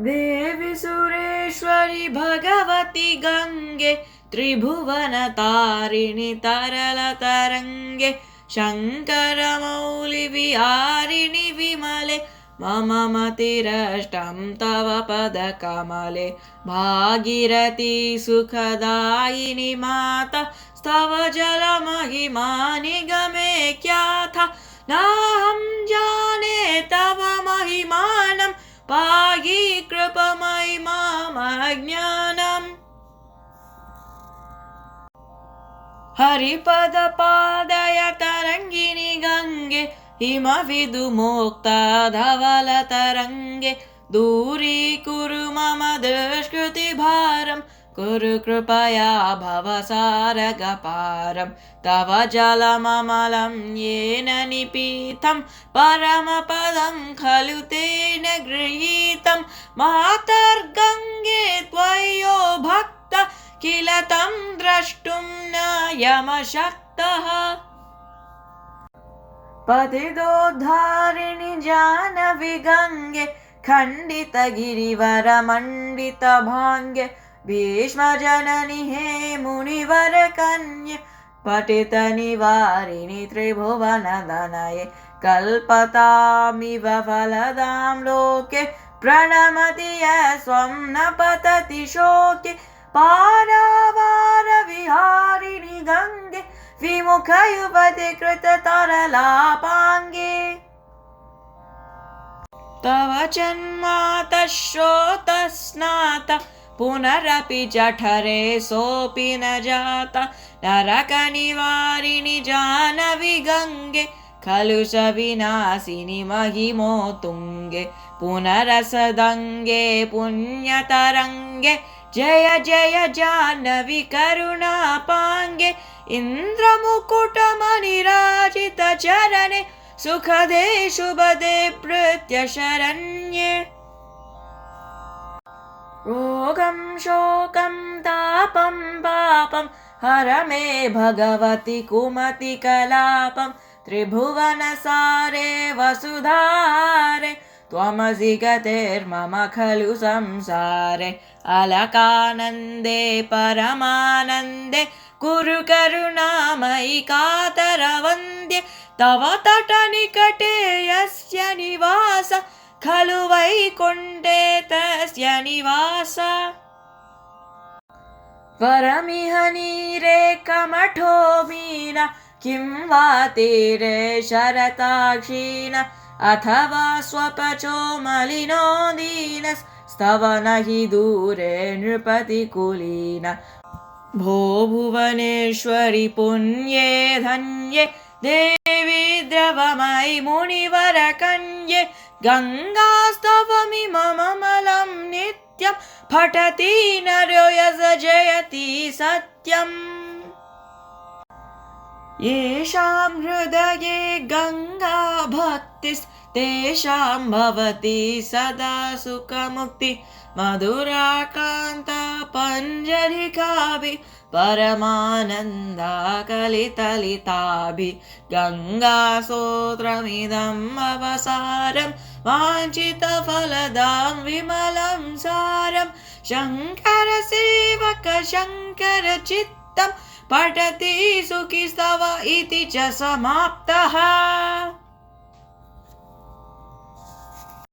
देवि सुरेश्वरि भगवति गंगे त्रिभुवनतारिणि तरलतरंगे शंकरमौलि विहारिणि विमले मम मतिरष्टं तव पदकमले भागीरथी सुखदायिनी माता स्तव जलमहिमा निगमे ख्याता नाहं जाने तव महिमानं पाहि कृपमयि मामज्ञानम् हरिपदपादय तरंगिनि गंगे हिमविदुमोक्ता धवलतरंगे दूरीकुरु मम दुष्कृतिभारं कुरु कृपया भवसारगपारं तव जलममलं येन निपीतं परमपदं खलु तेन गृहीतं मातर्गंगे त्वय्यो भक्ता किल तं द्रष्टुं न यमशक्तः पतितोद्धारिणि जाह्नवी गंगे खण्डितगिरिवरमण्डितभाङ्गे भीष्मजननि हे मुनिवरकन्ये पतितनिवारिणि त्रिभुवनदनये कल्पतामिव फलदां लोके प्रणमति यः स्वं न पतति शोके पारावारविहारिणि गंगे विमुखयुवति कृततरलापाङ्गे तव जन्मातः श्रोतस्नाता पुनरपि जठरे सोऽपि न जाता नरकनिवारिणि जाह्नवी गंगे खलु विनाशिनि महिमोत्तुङ्गे पुनरसदङ्गे पुण्यतरङ्गे जय जय जाह्नवी करुणापाङ्गे इन्द्रमुकुटमणिराजितचरणे सुखदे शुभदे प्रत्यशरण्ये रोगं शोकं तापं पापं हर मे भगवति कुमतिकलापं त्रिभुवनसारे वसुधाहारे त्वमसि गतिर्मम खलु संसारे अलकानन्दे परमानन्दे कुरु करुणामयि कातरवन्द्ये तव तटनिकटे यस्य निवास खलु वैकुण्ठे तस्य निवास वरमिह नीरे कमठो मीन किं वा तीरे शरताक्षीण अथवा स्वपचो मलिनो दीनस्तव न हि दूरे नृपतिकुलीन भो भुवनेश्वरि पुण्ये धन्ये देवी द्रवमयि मुनिवरकन्ये गङ्गास्तवमिममलं नित्यं पठति नरो यस जयति सत्यम् येषां हृदये गङ्गा भक्तिस्तेषां भवति सदा सुखमुक्ति मधुराकान्ता पञ्जरिकाभिः परमानन्दा कलितलिताभिः गङ्गास्तोत्रमिदम् अवसारं वाञ्छितफलदां विमलं सारं शङ्करसेवक शङ्करचित्तं पठति सुखी स्तव इति च समाप्तः।